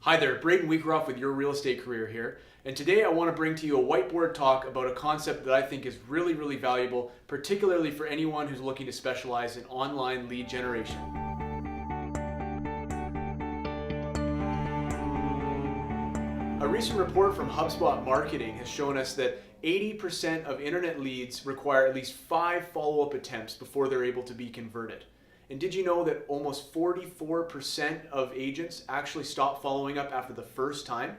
Hi there, Braden Wheatcroft with Your Real Estate Career here, and today I want to bring to you a whiteboard talk about a concept that I think is really valuable, particularly for anyone who's looking to specialize in online lead generation. A recent report from HubSpot Marketing has shown us that 80% of internet leads require at least 5 follow-up attempts before they're able to be converted. And did you know that almost 44% of agents actually stop following up after the first time?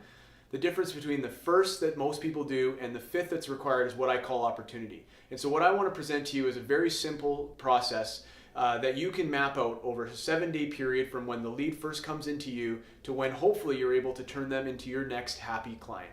The difference between the first that most people do and the fifth that's required is what I call opportunity. And so what I want to present to you is a very simple process that you can map out over a 7-day period from when the lead first comes into you to when hopefully you're able to turn them into your next happy client.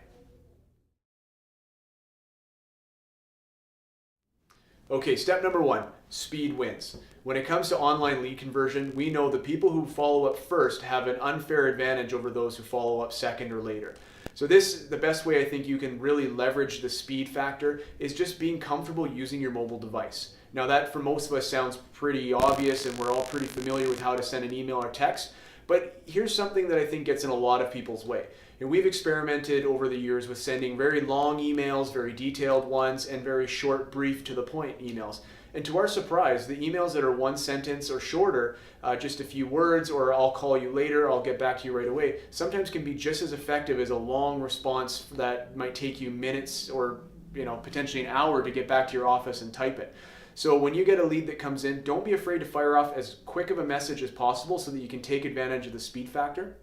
Okay, step number 1, speed wins. When it comes to online lead conversion, we know the people who follow up first have an unfair advantage over those who follow up second or later. So the best way I think you can really leverage the speed factor is just being comfortable using your mobile device. Now that for most of us sounds pretty obvious and we're all pretty familiar with how to send an email or text, but here's something that I think gets in a lot of people's way. And we've experimented over the years with sending very long emails, very detailed ones, and very short, brief, to the point emails. And to our surprise, the emails that are one sentence or shorter, just a few words, or I'll call you later, I'll get back to you right away, sometimes can be just as effective as a long response that might take you minutes or potentially an hour to get back to your office and type it. So when you get a lead that comes in, don't be afraid to fire off as quick of a message as possible so that you can take advantage of the speed factor.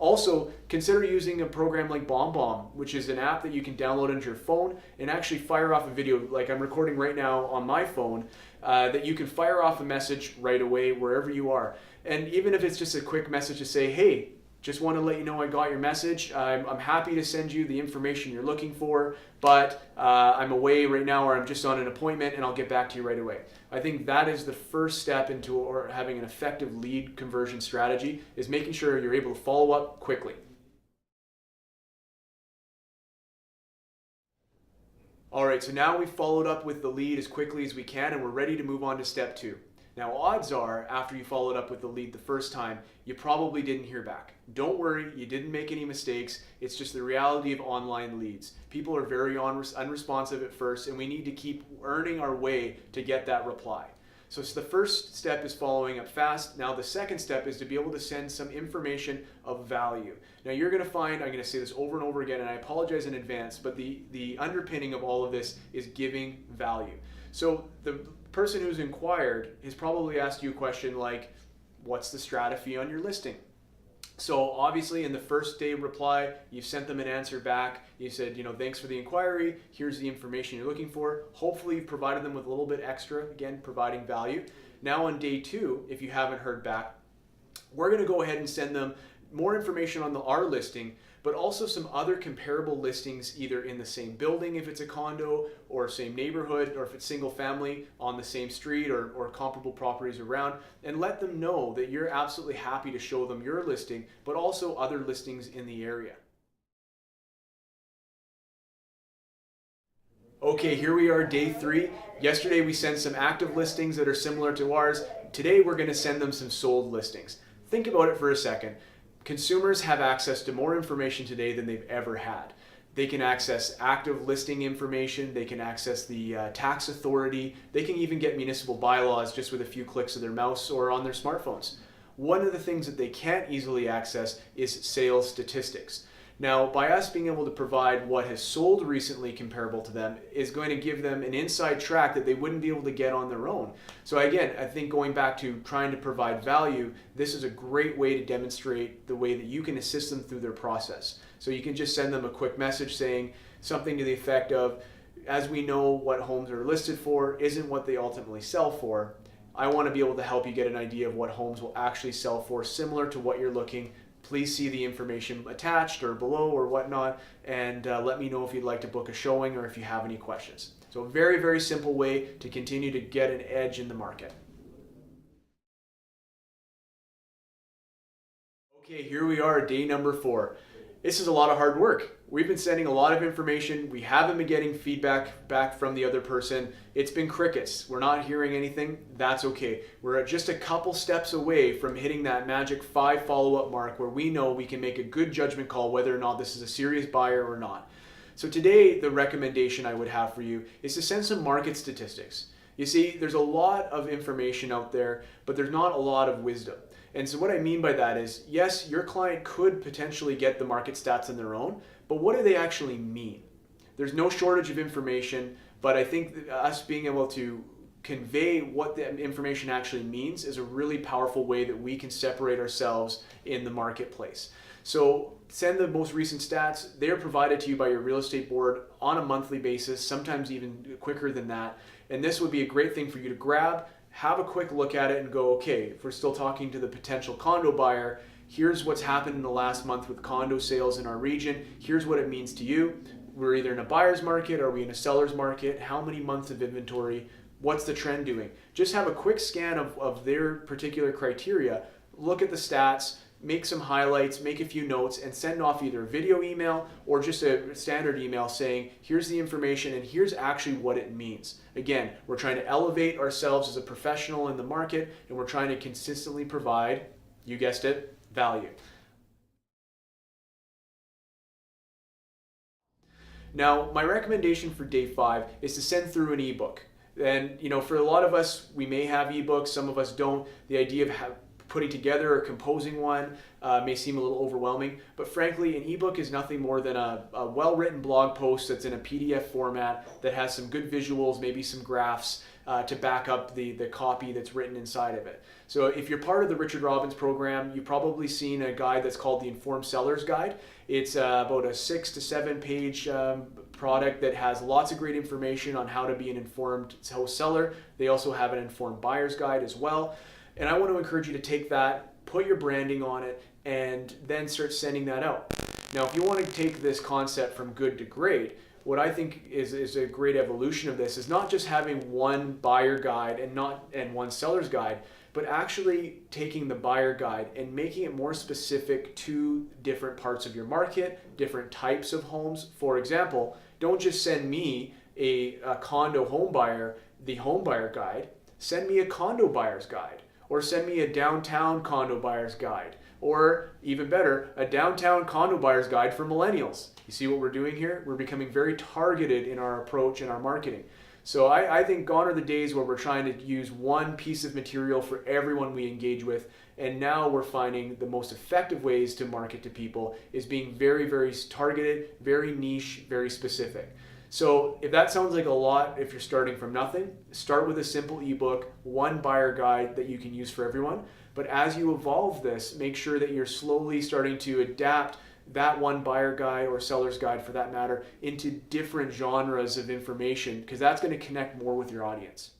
Also, consider using a program like BombBomb, which is an app that you can download into your phone and actually fire off a video, like I'm recording right now on my phone, that you can fire off a message right away wherever you are. And even if it's just a quick message to say, hey, just want to let you know I got your message. I'm happy to send you the information you're looking for, but I'm away right now or I'm just on an appointment and I'll get back to you right away. I think that is the first step into having an effective lead conversion strategy, is making sure you're able to follow up quickly. All right, so now we've followed up with the lead as quickly as we can and we're ready to move on to step 2. Now, odds are, after you followed up with the lead the first time, you probably didn't hear back. Don't worry, you didn't make any mistakes. It's just the reality of online leads. People are very unresponsive at first, and we need to keep earning our way to get that reply. So the first step is following up fast. Now the second step is to be able to send some information of value. Now you're going to find, I'm going to say this over and over again, and I apologize in advance, but the underpinning of all of this is giving value. So the person who's inquired has probably asked you a question like, what's the strata fee on your listing? So obviously in the first day reply, you've sent them an answer back. You said, thanks for the inquiry. Here's the information you're looking for. Hopefully you've provided them with a little bit extra, again, providing value. Now on day 2, if you haven't heard back, we're going to go ahead and send them more information on our listing, but also some other comparable listings either in the same building if it's a condo, or same neighborhood, or if it's single family on the same street, or comparable properties around, and let them know that you're absolutely happy to show them your listing, but also other listings in the area. Okay, here we are, day 3. Yesterday we sent some active listings that are similar to ours. Today we're going to send them some sold listings. Think about it for a second. Consumers have access to more information today than they've ever had. They can access active listing information, they can access the tax authority, they can even get municipal bylaws just with a few clicks of their mouse or on their smartphones. One of the things that they can't easily access is sales statistics. Now, by us being able to provide what has sold recently comparable to them is going to give them an inside track that they wouldn't be able to get on their own. So again, I think going back to trying to provide value, this is a great way to demonstrate the way that you can assist them through their process. So you can just send them a quick message saying something to the effect of, as we know what homes are listed for isn't what they ultimately sell for. I want to be able to help you get an idea of what homes will actually sell for similar to what you're looking. Please see the information attached or below or whatnot, and let me know if you'd like to book a showing or if you have any questions. So a very simple way to continue to get an edge in the market. Okay, here we are, day number 4. This is a lot of hard work. We've been sending a lot of information. We haven't been getting feedback back from the other person. It's been crickets. We're not hearing anything. That's okay. We're just a couple steps away from hitting that magic 5 follow-up mark where we know we can make a good judgment call whether or not this is a serious buyer or not. So today, the recommendation I would have for you is to send some market statistics. You see, there's a lot of information out there, but there's not a lot of wisdom. And so what I mean by that is, yes, your client could potentially get the market stats on their own, but what do they actually mean? There's no shortage of information, but I think that us being able to convey what the information actually means is a really powerful way that we can separate ourselves in the marketplace. So send the most recent stats. They are provided to you by your real estate board on a monthly basis, sometimes even quicker than that. And this would be a great thing for you to grab, have a quick look at it and go, okay, if we're still talking to the potential condo buyer, here's what's happened in the last month with condo sales in our region. Here's what it means to you. We're either in a buyer's market, are we in a seller's market? How many months of inventory? What's the trend doing? Just have a quick scan of their particular criteria, look at the stats, make some highlights, make a few notes, and send off either a video email or just a standard email saying, here's the information and here's actually what it means. Again, we're trying to elevate ourselves as a professional in the market, and we're trying to consistently provide, you guessed it, value. Now, my recommendation for day 5 is to send through an ebook. And for a lot of us, we may have ebooks, some of us don't. The idea of putting together or composing one may seem a little overwhelming, but frankly, an ebook is nothing more than a well-written blog post that's in a PDF format that has some good visuals, maybe some graphs to back up the copy that's written inside of it. So if you're part of the Richard Robbins program, you've probably seen a guide that's called the Informed Seller's Guide. It's about a 6 to 7 page product that has lots of great information on how to be an informed seller. They also have an informed buyer's guide as well. And I want to encourage you to take that, put your branding on it, and then start sending that out. Now, if you want to take this concept from good to great, what I think is a great evolution of this is not just having one buyer guide and one seller's guide, but actually taking the buyer guide and making it more specific to different parts of your market, different types of homes. For example, don't just send me a condo home buyer, the home buyer guide. Send me a condo buyer's guide, or send me a downtown condo buyer's guide, or even better, a downtown condo buyer's guide for millennials. You see what we're doing here? We're becoming very targeted in our approach and our marketing. So I think gone are the days where we're trying to use one piece of material for everyone we engage with, and now we're finding the most effective ways to market to people is being very, very targeted, very niche, very specific. So if that sounds like a lot, if you're starting from nothing, start with a simple ebook, one buyer guide that you can use for everyone. But as you evolve this, make sure that you're slowly starting to adapt that one buyer guide or seller's guide for that matter into different genres of information, because that's going to connect more with your audience.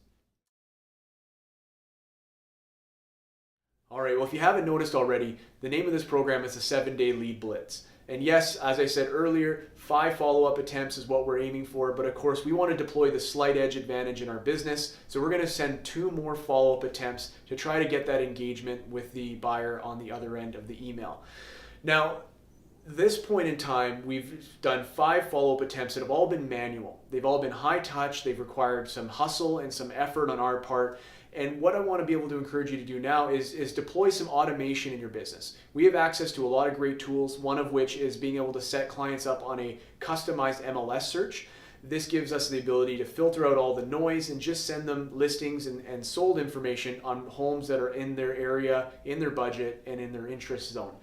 All right, well, if you haven't noticed already, the name of this program is the 7-Day Lead Blitz. And yes, as I said earlier, 5 follow-up attempts is what we're aiming for, but of course we want to deploy the slight edge advantage in our business, so we're going to send 2 more follow-up attempts to try to get that engagement with the buyer on the other end of the email. Now, this point in time, we've done 5 follow-up attempts that have all been manual. They've all been high touch, they've required some hustle and some effort on our part. And what I want to be able to encourage you to do now is deploy some automation in your business. We have access to a lot of great tools, one of which is being able to set clients up on a customized MLS search. This gives us the ability to filter out all the noise and just send them listings and sold information on homes that are in their area, in their budget, and in their interest zone.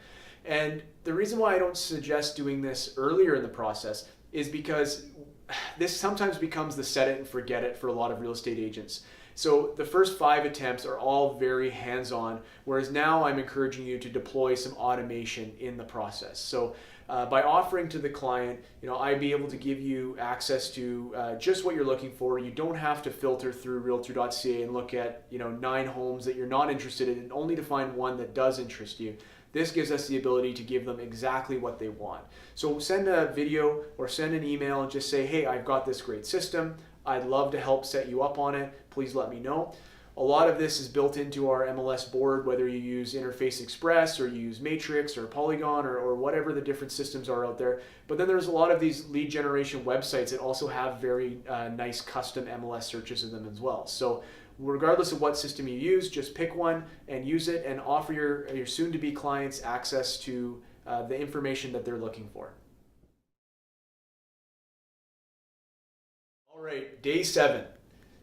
And the reason why I don't suggest doing this earlier in the process is because this sometimes becomes the set it and forget it for a lot of real estate agents. So the first 5 attempts are all very hands-on, whereas now I'm encouraging you to deploy some automation in the process. So by offering to the client, I'd be able to give you access to just what you're looking for. You don't have to filter through realtor.ca and look at 9 homes that you're not interested in, only to find one that does interest you. This gives us the ability to give them exactly what they want. So send a video or send an email and just say, hey, I've got this great system. I'd love to help set you up on it. Please let me know. A lot of this is built into our MLS board, whether you use Interface Express or you use Matrix or Polygon or whatever the different systems are out there. But then there's a lot of these lead generation websites that also have very nice custom MLS searches in them as well. So regardless of what system you use, just pick one and use it and offer your soon-to-be clients access to the information that they're looking for. All right, day 7.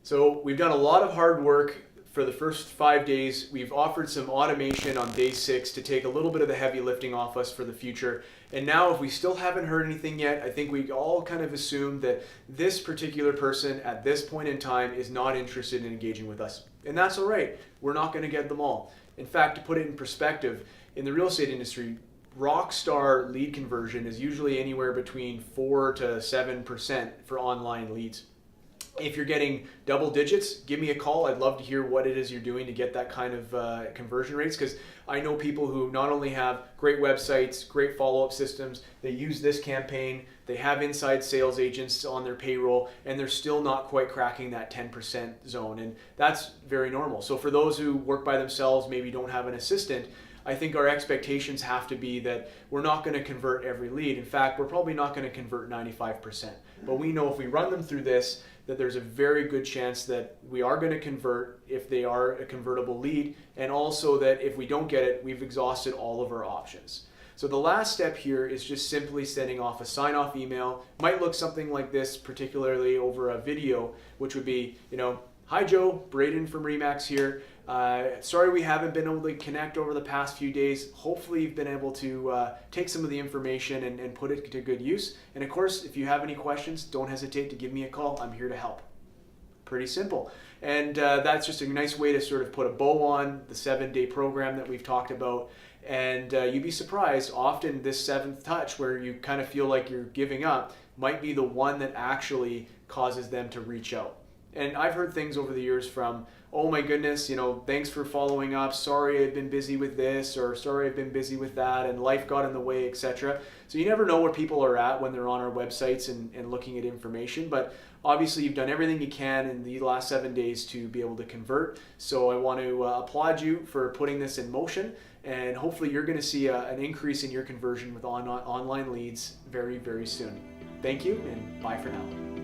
So we've done a lot of hard work for the first 5 days. We've offered some automation on day 6 to take a little bit of the heavy lifting off us for the future. And now if we still haven't heard anything yet, I think we all kind of assume that this particular person at this point in time is not interested in engaging with us. And that's all right. We're not going to get them all. In fact, to put it in perspective, in the real estate industry, rockstar lead conversion is usually anywhere between 4 to 7% for online leads. If you're getting double digits, give me a call. I'd love to hear what it is you're doing to get that kind of conversion rates, because I know people who not only have great websites, great follow-up systems, they use this campaign, they have inside sales agents on their payroll, and they're still not quite cracking that 10% zone. And that's very normal. So for those who work by themselves, maybe don't have an assistant, I think our expectations have to be that we're not going to convert every lead. In fact, we're probably not going to convert 95%. But we know if we run them through this, that there's a very good chance that we are going to convert if they are a convertible lead, and also that if we don't get it, we've exhausted all of our options. So the last step here is just simply sending off a sign-off email. Might look something like this, particularly over a video, which would be, hi Joe, Braden from Remax here. Sorry we haven't been able to connect over the past few days. Hopefully you've been able to take some of the information and put it to good use. And of course, if you have any questions, don't hesitate to give me a call. I'm here to help. Pretty simple. And that's just a nice way to sort of put a bow on the 7-day program that we've talked about. And you'd be surprised, often this 7th touch where you kind of feel like you're giving up might be the one that actually causes them to reach out. And I've heard things over the years from, oh my goodness, thanks for following up. Sorry I've been busy with this, or sorry I've been busy with that, and life got in the way, etc. So you never know where people are at when they're on our websites and looking at information. But obviously you've done everything you can in the last 7 days to be able to convert. So I want to applaud you for putting this in motion. And hopefully you're going to see an increase in your conversion with online leads very, very soon. Thank you, and bye for now.